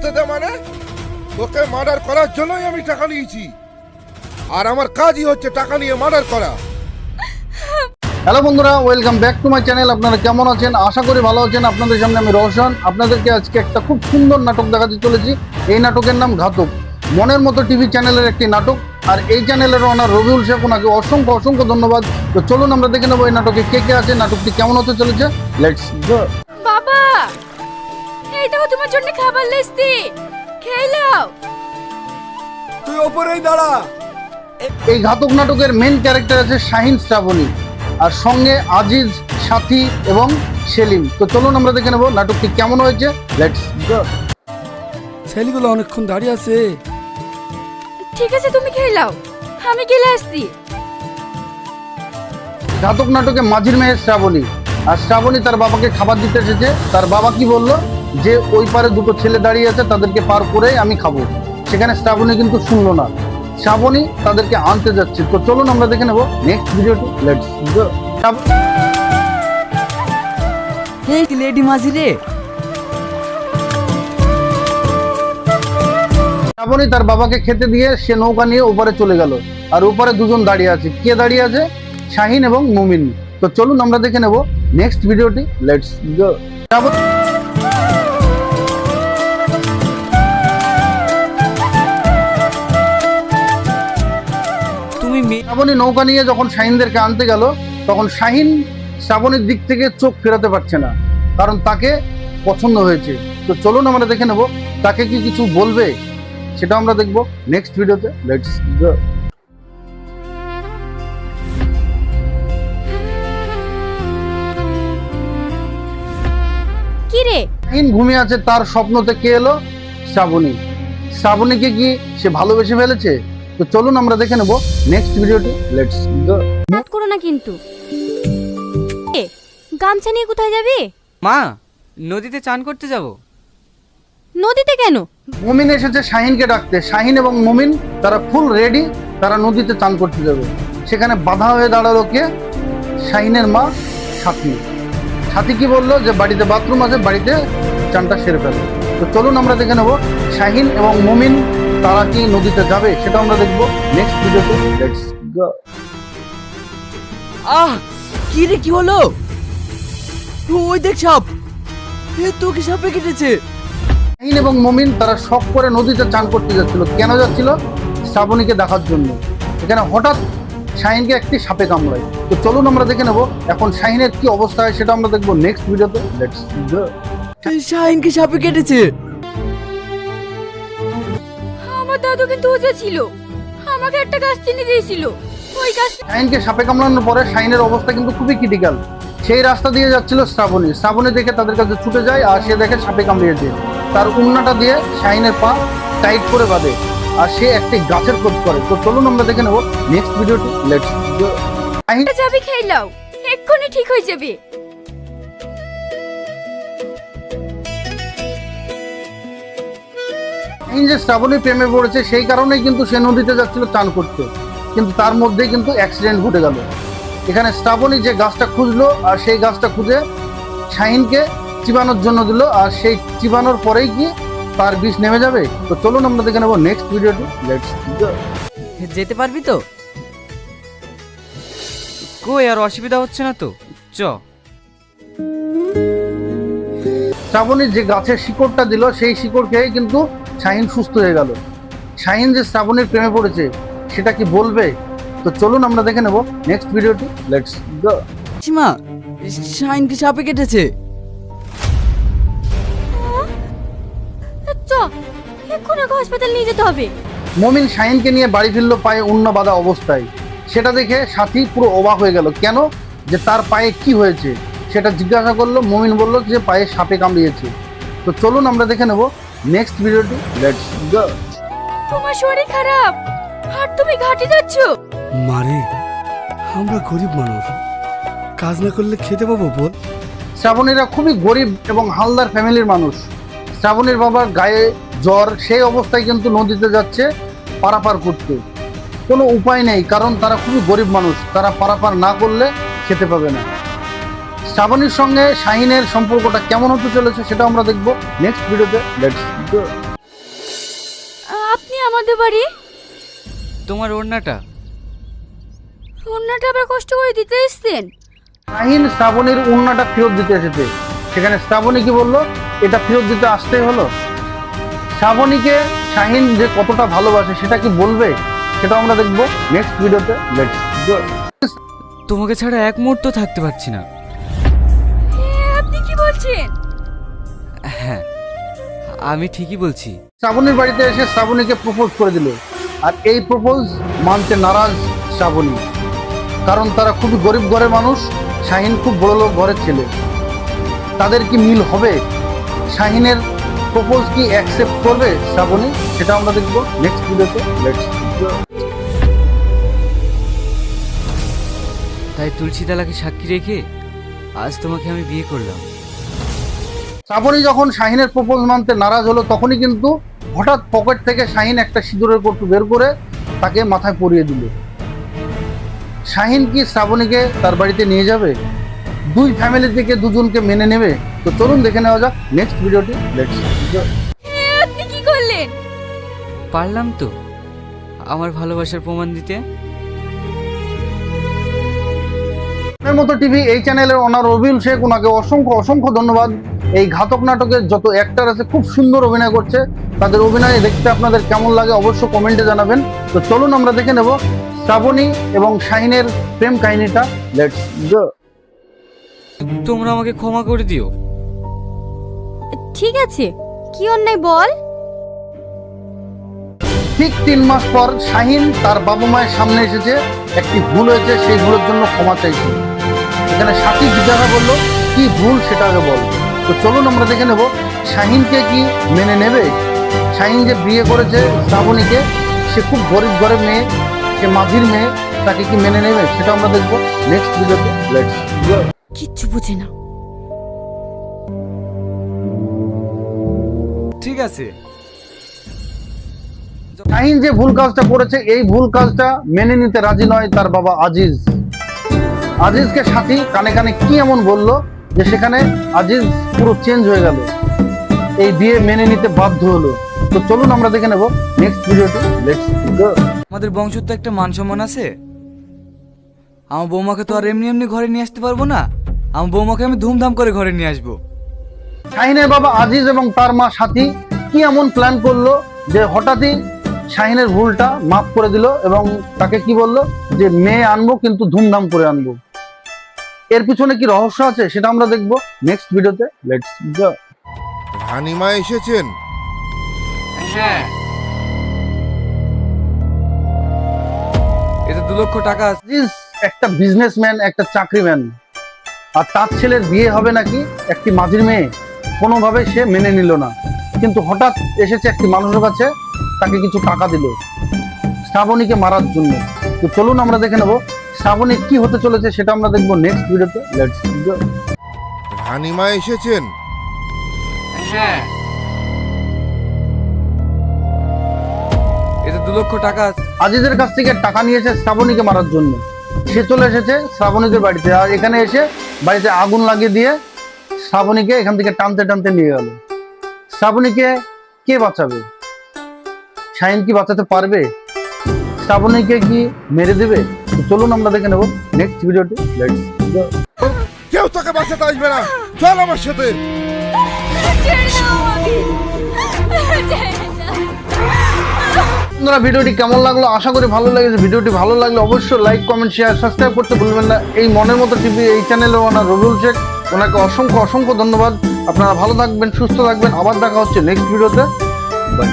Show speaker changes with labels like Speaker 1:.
Speaker 1: আসতে দে মানে? তোকে মার্ডার করার জন্যই আমি টাকা নিয়েছি, আর আমার কাজই হচ্ছে টাকা নিয়ে মার্ডার করা।
Speaker 2: হ্যালো বন্ধুরা, welcome back to my channel. আপনারা কেমন আছেন? আশা করি ভালো আছেন। আপনাদের সামনে আমি রোশন। আপনাদেরকে আজকে একটা খুব সুন্দর নাটক দেখাতে চলেছি। এই নাটকের নাম ঘাতক। মনের মতো টিভি চ্যানেলের একটি নাটক, আর এই চ্যানেলের ওনার রবিউল শেখ, ওনাকে অসংখ্য অসংখ্য ধন্যবাদ। তো চলুন আমরা দেখে নেবো এই নাটকে কে কে আছে, নাটকটি কেমন হতে চলেছে। Let's go.
Speaker 3: বাবা, এই দেখো তোমার জন্য খাবার লেসছি, খেয়ে নাও।
Speaker 4: তুই ওপরেই দাঁড়া।
Speaker 2: এই ঘাতক নাটকের মেন ক্যারেক্টার আছে শাহিন, শ্রাবণী, আর সঙ্গে আজিজ, সাথী এবং সেলিম। তো চলুন আমরা দেখে নেবো নাটকটি কেমন হয়েছে। Let's go.
Speaker 4: ছেলেগুলো অনেকক্ষণ দাঁড়িয়ে আছে।
Speaker 3: ঠিক আছে, তুমি খেয়ে নাও, আমি গেলে আসছি।
Speaker 2: ঘাতক নাটকে মাঝির মেয়ে শ্রাবণী, আর শ্রাবণী তার বাবাকে খাবার দিতে এসেছে। তার বাবা কি বললো যে ওই পারে দুটো ছেলে দাঁড়িয়ে আছে, তাদেরকে পার করে আমি খাবো। সেখানে শ্রাবণী কিন্তু শুনলো না। শ্রাবণী তাদেরকে আনতে যাচ্ছে। তো চলুন আমরা দেখে নেবো নেক্সট ভিডিওটি। Let's go.
Speaker 5: এই কি লেডি মাঝি রে?
Speaker 2: শ্রাবণী তার বাবাকে খেতে দিয়ে সে নৌকা নিয়ে ওপারে চলে গেল, আর ওপারে দুজন দাঁড়িয়ে আছে। কে দাঁড়িয়ে আছে? শাহিন এবং মুমিন। তো চলুন আমরা দেখে নেবো নেক্সট ভিডিওটি। Let's go.
Speaker 5: তুমি মেয়ে
Speaker 2: শ্রাবণী নৌকা নিয়ে যখন শাহিনদেরকে আনতে গেল, তখন শাহিন শ্রাবণীর দিক থেকে চোখ ফেরাতে পারছে না, কারণ তাকে পছন্দ হয়েছে। তো চলুন আমরা দেখে নেব তাকে কি কিছু বলবে, সেটা আমরা দেখবো নেক্সট ভিডিওতে। Let's go.
Speaker 3: কি রে?
Speaker 2: শাহিন ঘুমিয়ে আছে, তার স্বপ্নতে কে এলো? শ্রাবণী। শ্রাবণীকে কি সে ভালোবেসে ফেলেছে? তো চলুন আমরা দেখে নেব নেক্সট ভিডিওটি। Let's go.
Speaker 3: রাত করো না কিন্তু। গামছা নিয়ে কোথায় যাবে?
Speaker 5: মা, নদীতে চান করতে যাব।
Speaker 3: নদীতে কেন?
Speaker 2: মুমিন এসেছে শাহিনকে ডাকতে। শাহিন এবং মুমিন তারা ফুল রেডি, তারা নদীতে চান করতে যাবে। সেখানে বাধা হয়ে দাঁড়ালো কে? শাহিনের মা সাথী। সাথী কি বললো যে বাড়িতে বাথরুম আছে, বাড়িতে চানটা সেরে ফেলো। তো চলুন আমরা দেখে নেবো শাহিন এবং মুমিন তারা কি নদীতে যাবে, সেটা আমরা দেখবো নেক্সট ভিডিওতে। Let's go.
Speaker 5: কি রে, কি হলো? ওই দেখ সাপ। তোকে সাপে কেটেছে।
Speaker 2: শাহিন এবং মুমিন তারা শখ করে নদীতে চান করতে যাচ্ছিল। কেন যাচ্ছিল? শ্রাবণীকে দেখার জন্য। এখানে হঠাৎ শাহিনকে একটি সাপে কামড়ায়। তো চলুন আমরা দেখে নেবো এখন শাহিনের কি অবস্থা হয়, সেটা আমরা দেখবো নেক্সট ভিডিওতে। Let's go.
Speaker 5: শাহিনকে সাপে কেটেছে।
Speaker 3: আমার দাদু কিন্তু ওজা ছিল, আমাকে একটা গাছ চিনি দিয়েছিল। ওই গাছ
Speaker 2: শাহিনকে সাপে কামড়ানোর পরে শাহিনের অবস্থা কিন্তু খুবই ক্রিটিক্যাল। সেই রাস্তা দিয়ে যাচ্ছিল শ্রাবণী। শ্রাবণী দেখে তাদের কাছে ছুটে যায়, আর সে দেখে সাপে কামড়িয়েছে। তার উন্নাটা দিয়ে শাহিনের পা টাইট করে বাঁধে, আর সে একটি গাছের খোঁজ করে। তো চলুন আমরা দেখে নেবো নেক্সট ভিডিওটি। Let's go. শাহিন
Speaker 3: যাবে, খেয়ে নাও, এক্ষুনি ঠিক হয়ে যাবে।
Speaker 2: যে শ্রাবণী প্রেমে পড়েছে, সেই কারণেই কিন্তু সে নদীতে যাচ্ছিল চান করতে, কিন্তু তার মধ্যেই কিন্তু অ্যাক্সিডেন্ট ঘটে গেল। এখানে শ্রাবণী যে গাছটা খুঁজলো, আর সেই গাছটা খুঁজে শাহিনকে চিবানোর জন্য দিল, আর সেই চিবানোর পরেই কি তার বিষ নেমে যাবে। তো চলুন আমরা দেখে নেবো নেক্সট ভিডিওটি। Let's go.
Speaker 5: যেতে পারবি তো? কই আর অসুবিধা হচ্ছে না তো? চ।
Speaker 2: শ্রাবণী যে গাছের শিকড়টা দিল, সেই শিকড় খেয়ে কিন্তু শাহিন সুস্থ হয়ে গেল। শাহিন যে শ্রাবণীর প্রেমে পড়েছে সেটা কি বলবে? তো চলুন আমরা দেখে নেবো নেক্সট ভিডিওটি। Let's go.
Speaker 5: সীমা, শাহিনকে সাপে কেটেছে।
Speaker 3: চ, এক্ষুনি ওকে হাসপাতাল নিয়ে যেতে হবে।
Speaker 2: মুমিন শাহিনকে নিয়ে বাড়ি ফিরলো পায়ে উন্না বাঁধা অবস্থায়। সেটা দেখে সাথী পুরো অবাক হয়ে গেল। কেন? যে তার পায়ে কি হয়েছে সেটা জিজ্ঞাসা করলো। মুমিন বলল যে পায়ে সাপে কামড়িয়েছে। তো চলুন আমরা দেখে নেবো নেক্সট ভিডিওটি। Let's go.
Speaker 3: তোমার শরীর খারাপ আর তুমি ঘাটে যাচ্ছ?
Speaker 4: মারে, আমরা গরিব মানুষ, কাজ না করলে খেতে পাবো বল?
Speaker 2: শ্রাবণীরা খুবই গরিব এবং হালদার ফ্যামিলির মানুষ। শ্রাবণীর বাবার গায়ে জ্বর, সেই অবস্থায় কিন্তু নদীতে যাচ্ছে পারাপার করতে। কোনো উপায় নেই, কারণ তারা খুবই গরিব মানুষ, তারা পারাপার না করলে খেতে পাবে না। শ্রাবণীর সঙ্গে শাহিনের সম্পর্কটা কেমন হতে চলেছে সেটা আমরা দেখবো নেক্সট ভিডিওতে। Let's go.
Speaker 3: আমাদের বাড়ি?
Speaker 5: তোমার ওড়নাটা।
Speaker 3: অন্যটা আবার কষ্ট করে দিতে এসছেন?
Speaker 2: শাহিন শ্রাবণীর উন্নাটা ফেরত দিতে এসেছে, সেখানে শ্রাবণী কি বললো, এটা ফেরত দিতে আসতেই হলো। শ্রাবণীকে শাহিন যে কতটা ভালোবাসে সেটা কি বলবে, সেটা আমরা দেখবো নেক্সট ভিডিওতে। Let's go.
Speaker 5: তোমাকে ছাড়া এক মুহূর্ত থাকতে পারছি না।
Speaker 3: আপনি কি বলছেন?
Speaker 5: হ্যাঁ, আমি ঠিকই বলছি।
Speaker 2: শ্রাবণীর বাড়িতে এসে শ্রাবণীকে প্রপোজ করে দিল, আর এই প্রপোজ মানতে নারাজ শ্রাবণী, কারণ তারা খুবই গরিব ঘরের মানুষ, শাহিন খুব বড় লোক ঘরের ছেলে। তাদের কি মিল হবে? শাহিনের প্রপোজ কি অ্যাকসেপ্ট করবে শ্রাবণী, সেটা আমরা দেখবো নেক্সট ভিডিওতে। Let's go.
Speaker 5: তাই তুলসী তালাকে সাক্ষী রেখে আজ তোমাকে আমি বিয়ে করলাম।
Speaker 2: শ্রাবণী যখন শাহিনের প্রপোজ মানতে নারাজ হলো, তখনই কিন্তু হঠাৎ পকেট থেকে শাহিন একটা সিঁদুরের কৌটো বের করে তাকে মাথায় পরিয়ে দিল। শাহিন কি শ্রাবণীকে তার বাড়িতে নিয়ে যাবে? দুই ফ্যামিলি থেকে দুজনকে মেনে নেবে? তো চলুন দেখে নেওয়া যাক নেক্সট ভিডিওটি। Let's go.
Speaker 3: আপনি কি করলেন?
Speaker 5: পারলাম তো আমার ভালোবাসার প্রমাণ দিতে।
Speaker 2: মতো টিভি এই চ্যানেলের ওনার রবিউল শেখ, ওনাকে অসংখ্য অসংখ্য ধন্যবাদ। এই ঘাতক নাটকের যত অ্যাক্টর আছে খুব সুন্দর অভিনয় করছে, তাদের অভিনয় দেখতে আপনাদের কেমন লাগে অবশ্যই কমেন্টে জানাবেন। তো চলুন আমরা দেখে নেব শ্রাবণী এবং শাহিনের প্রেম কাহিনীটা। Let's go.
Speaker 5: তোমরা আমাকে ক্ষমা করে দিও।
Speaker 3: ঠিক আছে, কি অন্যায় বল?
Speaker 2: ঠিক 3 মাস পর শাহিন তার বাবা মায়ের সামনে এসেছে, একটি ভুল হয়েছে, সেই ভুলের জন্য ক্ষমা চাইছে। এখানে সাথী জিজ্ঞাসা করলো কি ভুল সেটা আগে বল। তো চলুন আমরা দেখে নেব শাহিনকে কি মেনে নেবে। শাহিন যে বিয়ে করেছে শ্রাবণীকে, সে খুব গরিব ঘরের মেয়ে, সে মাঝির মেয়ে, তাকে কি মেনে নেবে সেটা আমরা দেখবো নেক্সট ভিডিওতে। Let's go.
Speaker 3: কিচ্ছু বুঝে না।
Speaker 5: ঠিক আছে।
Speaker 2: শাহিন যে ভুল কাজটা করেছে, এই ভুল কাজটা মেনে নিতে রাজি নয় তার বাবা আজিজ। আজিজকে সাথী কানে কানে কি এমন বললো যে সেখানে আজিজ পুরো চেঞ্জ হয়ে গেল, এই বিয়ে মেনে নিতে বাধ্য হলো। তো চলুন আমরা দেখে নেব নেক্সট ভিডিওটি। Let's go.
Speaker 5: আমাদের বংশের তো একটা মান সম্মান আছে। আমার বৌমাকে তো আর এমনি এমনি ঘরে নিয়ে আসতে পারবো না। আমার বৌমাকে আমি ধুমধাম করে ঘরে নিয়ে আসবো।
Speaker 2: শাহিনের বাবা আজিজ এবং তার মা সাথী কি এমন প্ল্যান করলো যে হঠাৎই শাহিনের ভুলটা মাফ করে দিল এবং তাকে কি বললো যে মেয়ে আনবো কিন্তু ধুমধাম করে আনবো। এর পিছনে কি রহস্য আছে সেটা আমরা দেখবো নেক্সট ভিডিওতে। Let's go.
Speaker 1: রানীমা এসেছেন?
Speaker 5: হ্যাঁ, এটা 2 লক্ষ টাকা আছে।
Speaker 2: আজিজ একটা বিজনেসম্যান, একটা চাকরিম্যান, আর তার ছেলের বিয়ে হবে নাকি একটি মাঝির মেয়ে, কোনোভাবে সে মেনে নিল না। কিন্তু হঠাৎ এসেছে একটি মানুষের কাছে, তাকে কিছু টাকা দিল শ্রাবণীকে মারার জন্য। তো চলুন আমরা দেখে নেব শ্রাবণী কি হতে চলেছে সেটা আমরা দেখবো নেক্সট ভিডিওতে। Let's go.
Speaker 1: রানীমা এসেছেন?
Speaker 5: হ্যাঁ, এটা 2 লক্ষ টাকা আছে।
Speaker 2: আজিজের কাছ থেকে টাকা নিয়েছে শ্রাবণীকে মারার জন্য। সে চলে এসেছে শ্রাবণীদের বাড়িতে, আর এখানে এসে বাড়িতে আগুন লাগিয়ে দিয়ে শ্রাবণীকে এখান থেকে টানতে টানতে নিয়ে গেল। শ্রাবণীকে কে বাঁচাবে? শাহিন কি বাঁচাতে পারবে? শ্রাবণীকে কি মেরে দেবে? তো চলুন আমরা দেখে নেব নেক্সট ভিডিওটি। Let's go.
Speaker 1: কেউ তোকে বাঁচাতে আসবে না, চল আমার সাথে।
Speaker 3: ছেড়ে দাও আমাকে। ছেড়ে দাও।
Speaker 2: বন্ধুরা, ভিডিওটি কেমন লাগলো আশা করি ভালো লেগেছে। ভিডিওটি ভালো লাগলে অবশ্যই লাইক, কমেন্ট, শেয়ার, সাবস্ক্রাইব করতে ভুলবেন না। এই মনের মতো টিভি এই চ্যানেলের ওনার রবিউল শেখ, ওনাকে অসংখ্য অসংখ্য ধন্যবাদ। আপনারা ভালো থাকবেন, সুস্থ থাকবেন। আবার দেখা হচ্ছে নেক্সট ভিডিওতে। বাই।